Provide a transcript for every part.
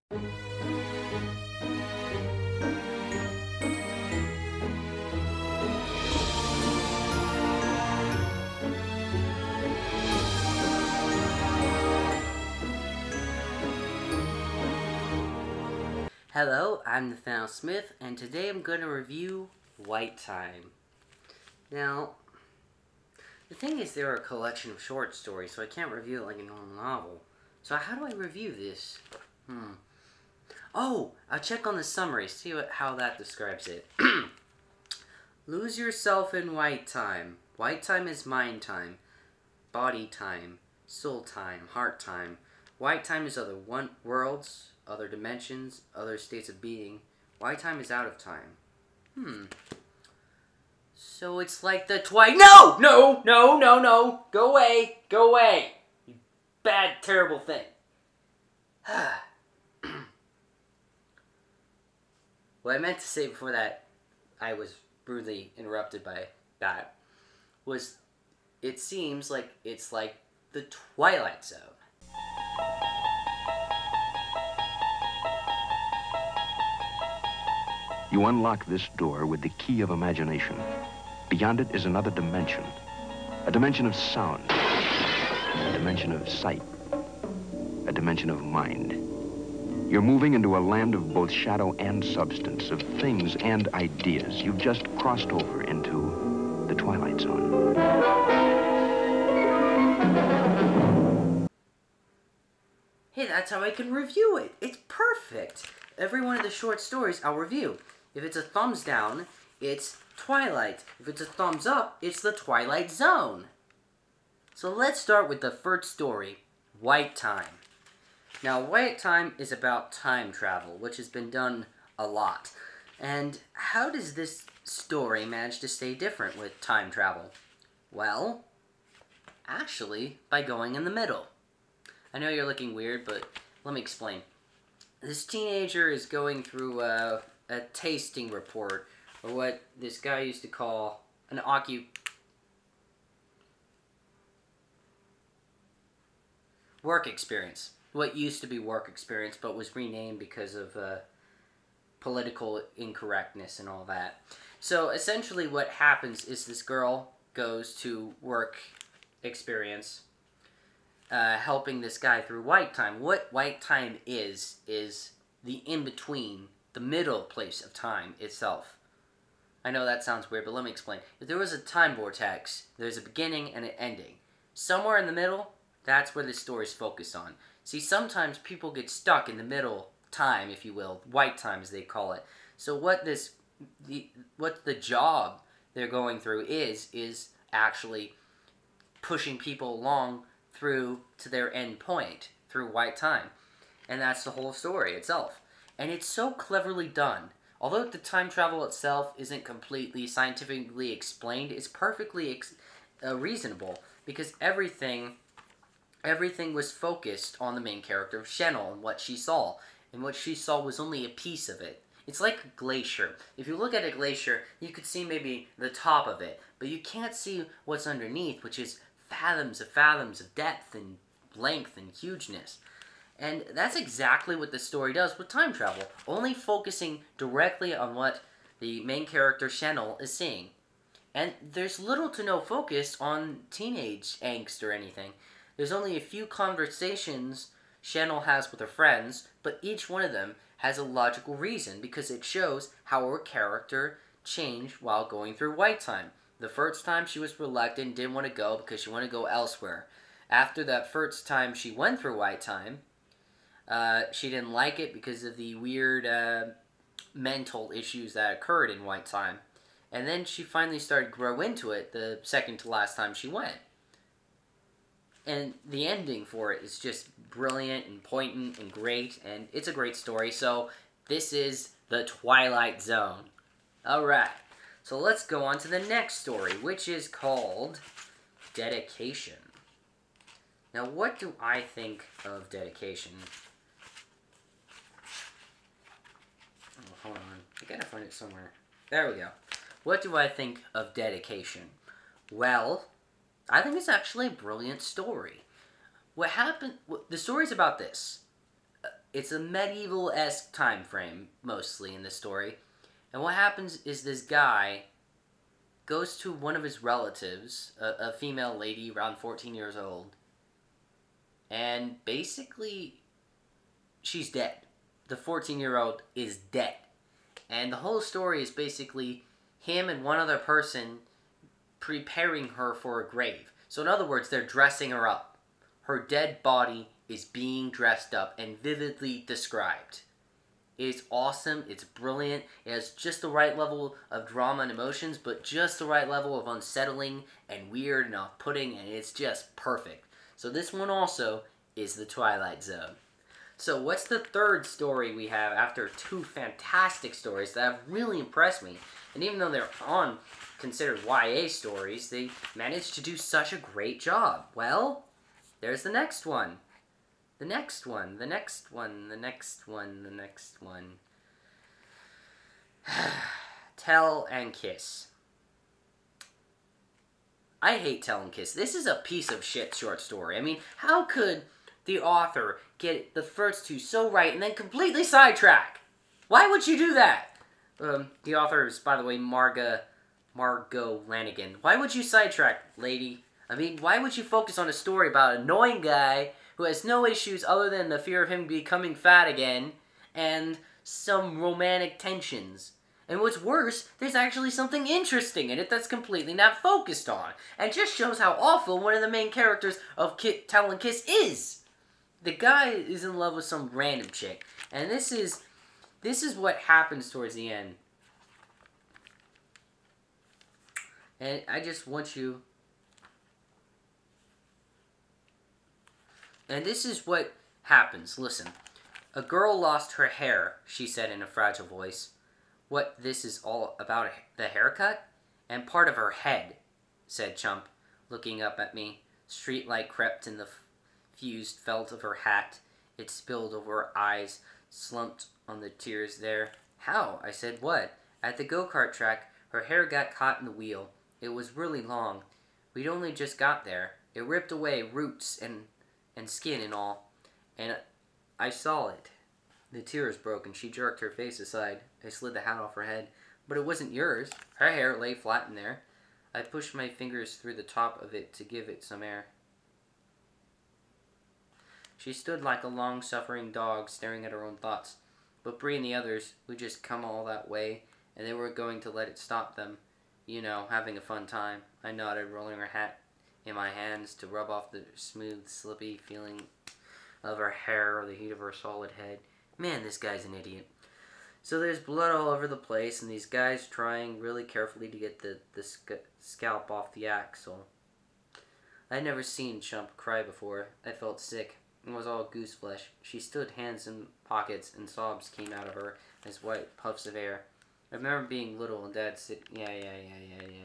Hello, I'm Nathaniel Smith, and today I'm going to review White Time. Now, the thing is, they're a collection of short stories, so I can't review it like a normal novel. So how do I review this? Oh, I'll check on the summary, see how that describes it. Lose yourself in white time. White time is mind time, body time, soul time, heart time. White time is other worlds, other dimensions, other states of being. White time is out of time. So it's like the No! No! No! No! No! Go away! Go away! You bad, terrible thing. What I meant to say before that, I was rudely interrupted by that, was it seems like it's like the Twilight Zone. You unlock this door with the key of imagination. Beyond it is another dimension. A dimension of sound. A dimension of sight. A dimension of mind. You're moving into a land of both shadow and substance, of things and ideas. You've just crossed over into the Twilight Zone. Hey, that's how I can review it. It's perfect. Every one of the short stories I'll review. If it's a thumbs down, it's Twilight. If it's a thumbs up, it's the Twilight Zone. So let's start with the first story, White Time. Now, White Time is about time travel, which has been done a lot. And how does this story manage to stay different with time travel? Well, actually, by going in the middle. I know you're looking weird, but let me explain. This teenager is going through a tasting report, or what this guy used to call an work experience. What used to be work experience, but was renamed because of political incorrectness and all that. So essentially what happens is this girl goes to work experience, helping this guy through white time. What white time is the in-between, the middle place of time itself. I know that sounds weird, but let me explain. If there was a time vortex, there's a beginning and an ending. Somewhere in the middle, that's where the story's focused on. See, sometimes people get stuck in the middle time, if you will, white time as they call it. So what the job they're going through is actually pushing people along through to their end point, through white time. And that's the whole story itself. And it's so cleverly done. Although the time travel itself isn't completely scientifically explained, it's perfectly reasonable, because everything was focused on the main character of Chanel and what she saw. And what she saw was only a piece of it. It's like a glacier. If you look at a glacier, you could see maybe the top of it, but you can't see what's underneath, which is fathoms of depth and length and hugeness. And that's exactly what the story does with time travel, only focusing directly on what the main character, Chanel, is seeing. And there's little to no focus on teenage angst or anything. There's only a few conversations Chanel has with her friends, but each one of them has a logical reason, because it shows how her character changed while going through white time. The first time she was reluctant, didn't want to go because she wanted to go elsewhere. After that first time she went through white time, she didn't like it because of the weird mental issues that occurred in white time. And then she finally started to grow into it the second to last time she went. And the ending for it is just brilliant and poignant and great, and it's a great story. So this is the Twilight Zone. Alright, so let's go on to the next story, which is called Dedication. Now, what do I think of Dedication? Oh, hold on. I gotta find it somewhere. There we go. What do I think of Dedication? Well, I think it's actually a brilliant story. What happened... The story's about this. it's a medieval-esque time frame, mostly, in the story. And what happens is this guy goes to one of his relatives, a female lady around 14 years old, and basically, she's dead. The 14-year-old is dead. And the whole story is basically him and one other person preparing her for a grave. So in other words, they're dressing her up. Her dead body is being dressed up and vividly described. It's awesome, it's brilliant, it has just the right level of drama and emotions, but just the right level of unsettling and weird and off-putting, and it's just perfect. So this one also is the Twilight Zone. So what's the third story we have after two fantastic stories that have really impressed me? And even though they're considered YA stories, they managed to do such a great job. Well, there's the next one. The next one. Tell and Kiss. I hate Tell and Kiss. This is a piece of shit short story. I mean, how could the author get the first two so right and then completely sidetrack? Why would you do that? The author is, by the way, Margot Lanigan. Why would you sidetrack, lady? I mean, why would you focus on a story about an annoying guy who has no issues other than the fear of him becoming fat again and some romantic tensions? And what's worse, there's actually something interesting in it that's completely not focused on. And just shows how awful one of the main characters of Tell and Kiss is. The guy is in love with some random chick. And this is what happens towards the end. And I just want you... And this is what happens. Listen. A girl lost her hair, she said in a fragile voice. What this is all about, the haircut? And part of her head, said Chump, looking up at me. Streetlight crept in the fused felt of her hat. It spilled over her eyes, slumped on the tears there. How? I said, what? At the go-kart track, her hair got caught in the wheel. It was really long. We'd only just got there. It ripped away roots and skin and all. And I saw it. The tears broke and she jerked her face aside. I slid the hat off her head. But it wasn't yours. Her hair lay flat in there. I pushed my fingers through the top of it to give it some air. She stood like a long-suffering dog staring at her own thoughts. But Bree and the others, we just come all that way, and they were going to let it stop them. You know, having a fun time. I nodded, rolling her hat in my hands to rub off the smooth, slippy feeling of her hair or the heat of her solid head. Man, this guy's an idiot. So there's blood all over the place, and these guys trying really carefully to get the scalp off the axle. I'd never seen Chump cry before. I felt sick. It was all goose flesh. She stood, hands in pockets, and sobs came out of her as white puffs of air. I remember being little and Dad yeah,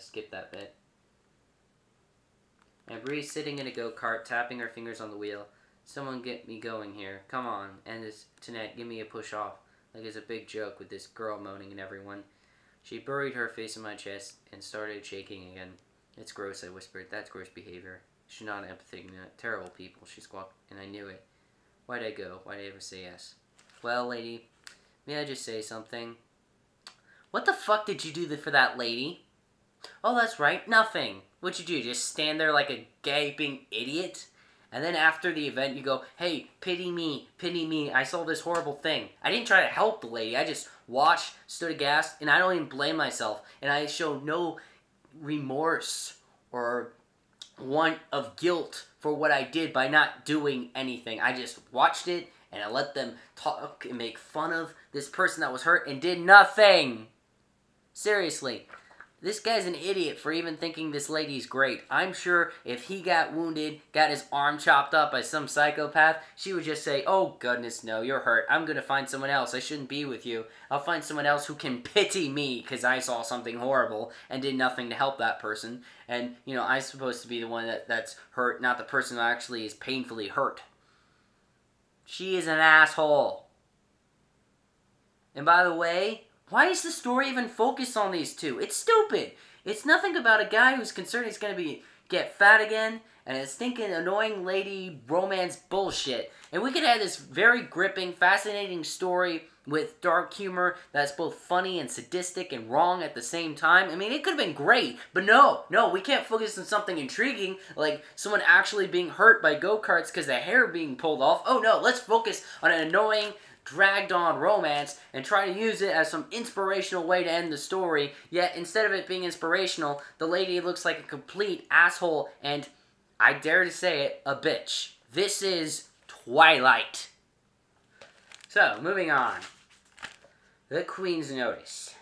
skip that bit. And Bree sitting in a go-kart, tapping her fingers on the wheel. Someone get me going here. Come on. And this Tanette, give me a push off. Like it's a big joke with this girl moaning and everyone. She buried her face in my chest and started shaking again. It's gross, I whispered. That's gross behavior. She's not empathetic, terrible people, she squawked, and I knew it. Why'd I go? Why'd I ever say yes? Well, lady, may I just say something? What the fuck did you do for that lady? Oh, that's right, nothing. What'd you do, just stand there like a gaping idiot? And then after the event, you go, hey, pity me, I saw this horrible thing. I didn't try to help the lady, I just watched, stood aghast, and I don't even blame myself. And I show no remorse or want of guilt for what I did by not doing anything. I just watched it, and I let them talk and make fun of this person that was hurt and did nothing. Seriously. This guy's an idiot for even thinking this lady's great. I'm sure if he got wounded, got his arm chopped up by some psychopath, she would just say, oh goodness, no, you're hurt. I'm going to find someone else. I shouldn't be with you. I'll find someone else who can pity me because I saw something horrible and did nothing to help that person. And, you know, I'm supposed to be the one that's hurt, not the person who actually is painfully hurt. She is an asshole. And by the way, why is the story even focused on these two? It's stupid. It's nothing about a guy who's concerned he's going to be get fat again, and it's stinking annoying lady romance bullshit. And we could have this very gripping, fascinating story with dark humor that's both funny and sadistic and wrong at the same time. I mean, it could have been great, but no, we can't focus on something intriguing, like someone actually being hurt by go-karts because their hair being pulled off. Oh no, let's focus on an annoying, dragged-on romance and try to use it as some inspirational way to end the story, yet instead of it being inspirational, the lady looks like a complete asshole and, I dare to say it, a bitch. This is Twilight. So, moving on. The Queen's Notice.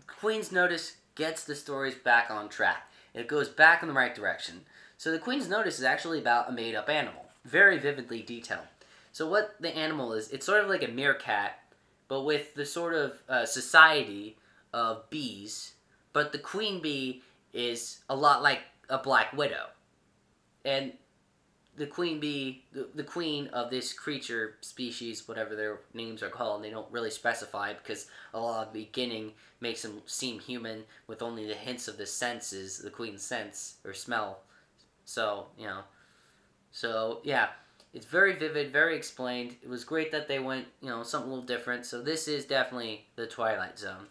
Queen's Notice gets the stories back on track. It goes back in the right direction. So the Queen's Notice is actually about a made-up animal. Very vividly detailed. So what the animal is, it's sort of like a meerkat, but with the sort of society of bees. But the queen bee is a lot like a black widow. And the queen bee, the queen of this creature species, whatever their names are called, they don't really specify because a lot of the beginning makes them seem human with only the hints of the senses, the queen's sense or smell. So, yeah, it's very vivid, very explained. It was great that they went, something a little different. So this is definitely the Twilight Zone.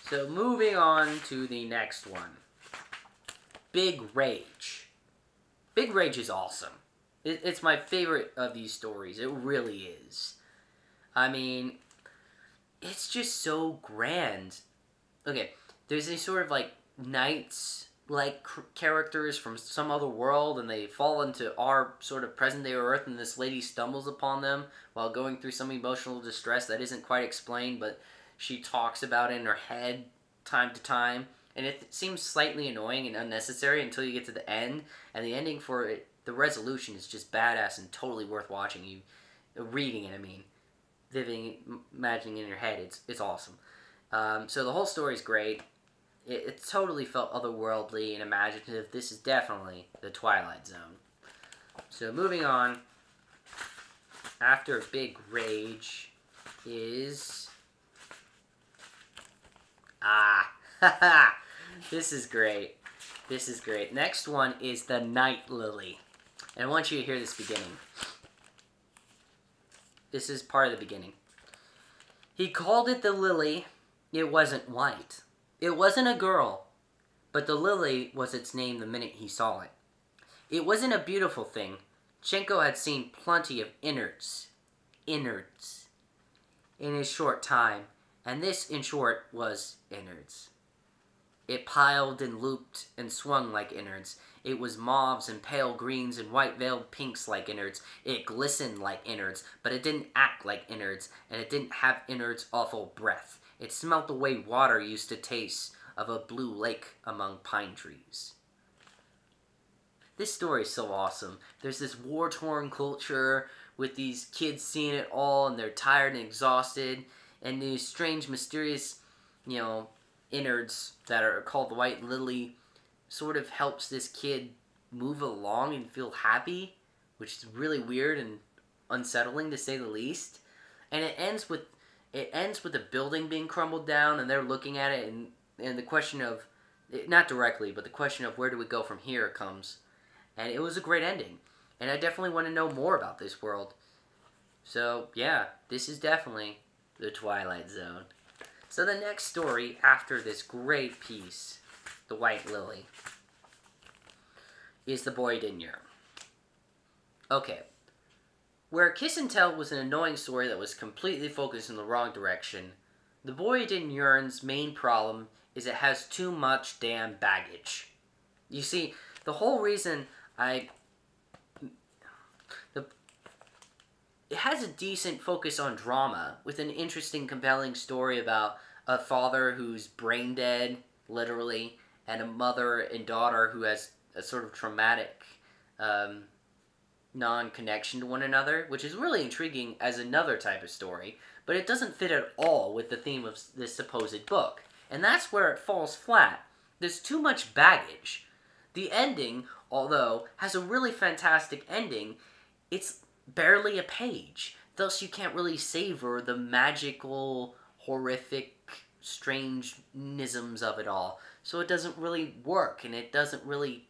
So moving on to the next one. Big Rage. Big Rage is awesome. It's my favorite of these stories. It really is. I mean, it's just so grand. Okay, there's these sort of like knights-like characters from some other world, and they fall into our sort of present-day Earth, and this lady stumbles upon them while going through some emotional distress that isn't quite explained, but she talks about it in her head time to time. And it seems slightly annoying and unnecessary until you get to the end. And the ending for it, the resolution is just badass and totally worth watching. Reading it, I mean. Imagining it in your head, it's awesome. So the whole story is great. It totally felt otherworldly and imaginative. This is definitely the Twilight Zone. So moving on. After Big Rage is... This is great. This is great. Next one is the Night Lily. And I want you to hear this beginning. This is part of the beginning. He called it the lily. It wasn't white. It wasn't a girl. But the lily was its name the minute he saw it. It wasn't a beautiful thing. Chenko had seen plenty of innards. Innards. In his short time. And this, in short, was innards. It piled and looped and swung like innards. It was mauves and pale greens and white-veiled pinks like innards. It glistened like innards, but it didn't act like innards, and it didn't have innards' awful breath. It smelt the way water used to taste of a blue lake among pine trees. This story is so awesome. There's this war-torn culture with these kids seeing it all, and they're tired and exhausted, and these strange, mysterious, innards that are called the White Lily sort of helps this kid move along and feel happy, which is really weird and unsettling to say the least. And it ends with a building being crumbled down, and they're looking at it, and the question of, not directly, but the question of where do we go from here comes. And it was a great ending. And I definitely want to know more about this world. So, yeah, this is definitely the Twilight Zone. So the next story after this great piece, The White Lily, is The Boy Didn't Yearn. Okay. Where Kiss and Tell was an annoying story that was completely focused in the wrong direction, The Boy Didn't Yearn's main problem is it has too much damn baggage. You see, the whole reason it has a decent focus on drama, with an interesting, compelling story about a father who's brain dead, literally, and a mother and daughter who has a sort of traumatic non-connection to one another, which is really intriguing as another type of story, but it doesn't fit at all with the theme of this supposed book. And that's where it falls flat. There's too much baggage. The ending, although, has a really fantastic ending, it's barely a page. Thus, you can't really savor the magical, horrific, strange-nisms of it all. So it doesn't really work, and it doesn't really,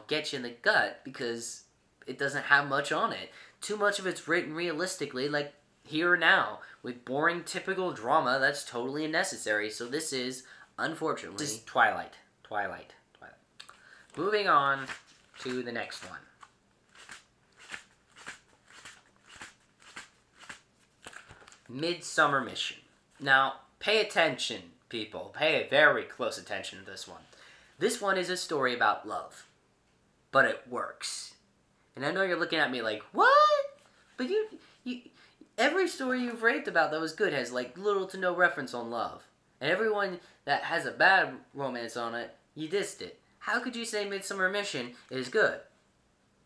get you in the gut because it doesn't have much on it. Too much of it's written realistically, like Here or Now, with boring, typical drama that's totally unnecessary. So this is, unfortunately, Twilight. Twilight. Moving on to the next one. Midsommar Mission. Now, pay attention, people. Pay very close attention to this one. This one is a story about love. But it works. And I know you're looking at me like, what? But you every story you've raved about that was good has like little to no reference on love. And everyone that has a bad romance on it, you dissed it. How could you say Midsommar Mission is good?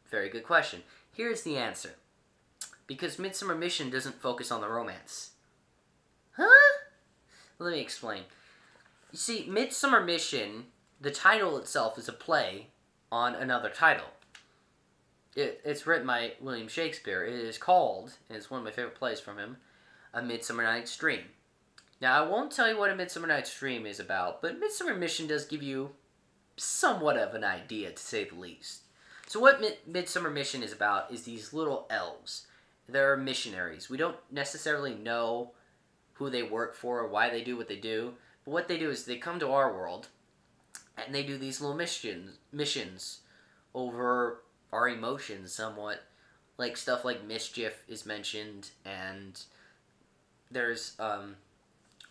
Very good question. Here's the answer. Because Midsommar Mission doesn't focus on the romance. Huh? Let me explain. You see, Midsommar Mission, the title itself is a play on another title. It's written by William Shakespeare. It is called, and it's one of my favorite plays from him, A Midsummer Night's Dream. Now, I won't tell you what A Midsummer Night's Dream is about, but Midsommar Mission does give you somewhat of an idea, to say the least. So what Midsommar Mission is about is these little elves. They're missionaries. We don't necessarily know who they work for or why they do what they do, but what they do is they come to our world, and they do these little missions over our emotions somewhat. Like stuff like mischief is mentioned, and there's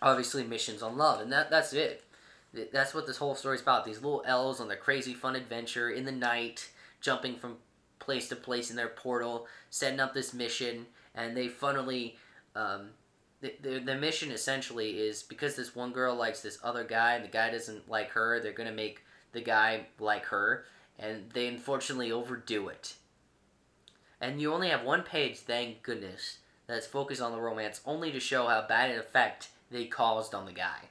obviously missions on love, and that's it. That's what this whole story's about. These little elves on their crazy fun adventure in the night, jumping from place to place in their portal, setting up this mission, and they funnily, the mission essentially is, because this one girl likes this other guy, and the guy doesn't like her, they're going to make the guy like her, and they unfortunately overdo it. And you only have one page, thank goodness, that's focused on the romance, only to show how bad an effect they caused on the guy.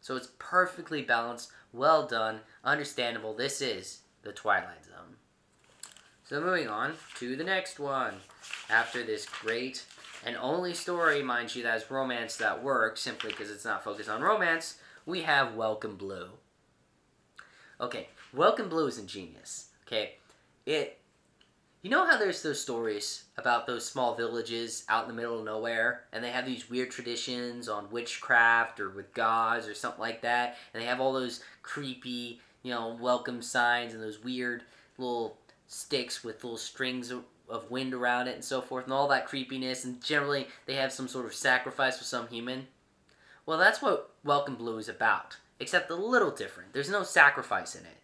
So it's perfectly balanced, well done, understandable. This is the Twilight Zone. So moving on to the next one. After this great and only story, mind you, that has romance that works, simply because it's not focused on romance, we have Welcome Blue. Okay, Welcome Blue is ingenious. Okay, you know how there's those stories about those small villages out in the middle of nowhere, and they have these weird traditions on witchcraft or with gods or something like that, and they have all those creepy, welcome signs and those weird little sticks with little strings of wind around it and so forth, and all that creepiness, and generally they have some sort of sacrifice with some human. Well, that's what Welcome Blue is about, except a little different. There's no sacrifice in it.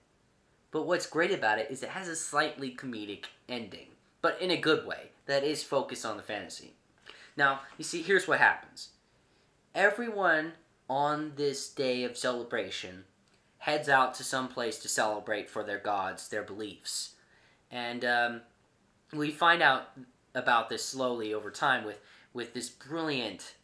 But what's great about it is it has a slightly comedic ending, but in a good way, that is focused on the fantasy. Now, you see, here's what happens. Everyone on this day of celebration heads out to some place to celebrate for their gods, their beliefs. And we find out about this slowly over time with this brilliant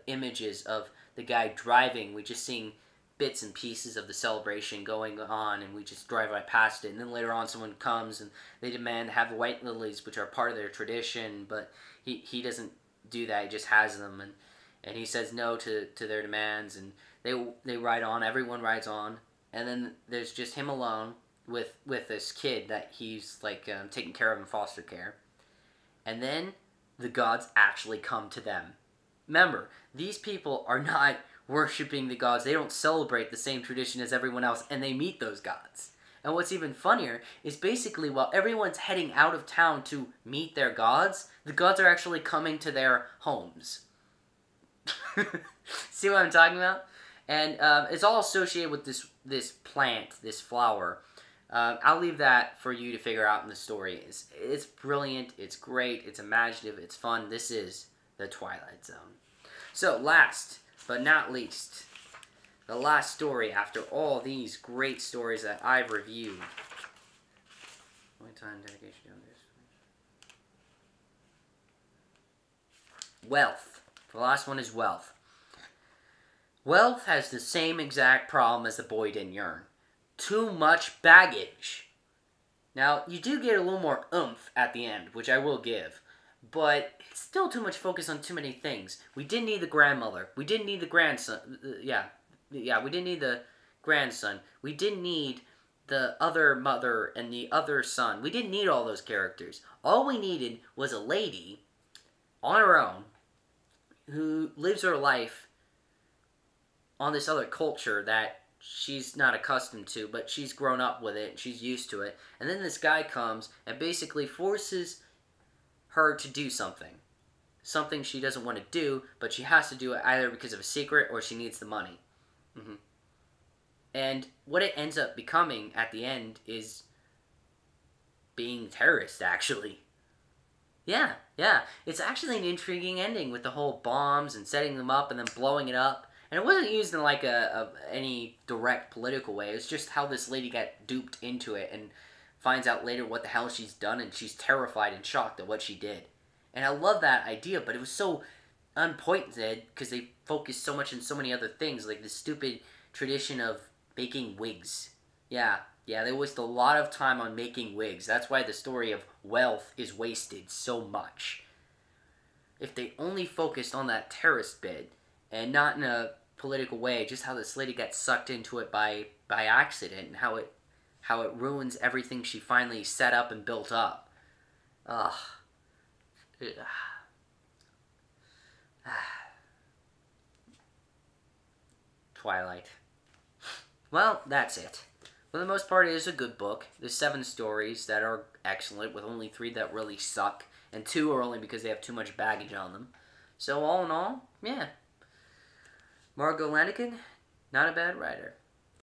images of the guy driving. We just seeing bits and pieces of the celebration going on, and we just drive right past it. And then later on someone comes and they demand to have white lilies, which are part of their tradition, but he doesn't do that. He just has them, and he says no to their demands, and they ride on. Everyone rides on, and then there's just him alone with this kid that he's like taking care of in foster care. And then the gods actually come to them. Remember, these people are not worshipping the gods. They don't celebrate the same tradition as everyone else, and they meet those gods. And what's even funnier is basically while everyone's heading out of town to meet their gods, the gods are actually coming to their homes. See what I'm talking about? And it's all associated with this plant, this flower. I'll leave that for you to figure out in the story. It's brilliant, it's great, it's imaginative, it's fun. This is the Twilight Zone. So last but not least, the last story after all these great stories that I've reviewed. Time, dedication, Wealth. The last one is Wealth. Wealth has the same exact problem as The Boy Didn't Yearn. Too much baggage. Now, you do get a little more oomph at the end, which I will give. But it's still too much focus on too many things. We didn't need the grandmother. We didn't need the grandson. We didn't need the grandson. We didn't need the other mother and the other son. We didn't need all those characters. All we needed was a lady on her own who lives her life on this other culture that she's not accustomed to, but she's grown up with it, she's used to it, and then this guy comes and basically forces her to do something she doesn't want to do, but she has to do it either because of a secret or she needs the money. And what it ends up becoming at the end is being terrorist, actually. Yeah. It's actually an intriguing ending with the whole bombs and setting them up and then blowing it up. And it wasn't used in like any direct political way. It was just how this lady got duped into it and finds out later what the hell she's done, and she's terrified and shocked at what she did. And I love that idea, but it was so unpointed because they focused so much on so many other things, like the stupid tradition of making wigs. Yeah, they waste a lot of time on making wigs. That's why the story of wealth is wasted so much. If they only focused on that terrorist bit, and not in a political way, just how this lady got sucked into it by accident, and how it ruins everything she finally set up and built up. Ugh. Twilight. Well, that's it. For the most part, it is a good book. There's 7 stories that are excellent, with only 3 that really suck, and 2 are only because they have too much baggage on them. So all in all, yeah. Margot Lanigan, not a bad writer.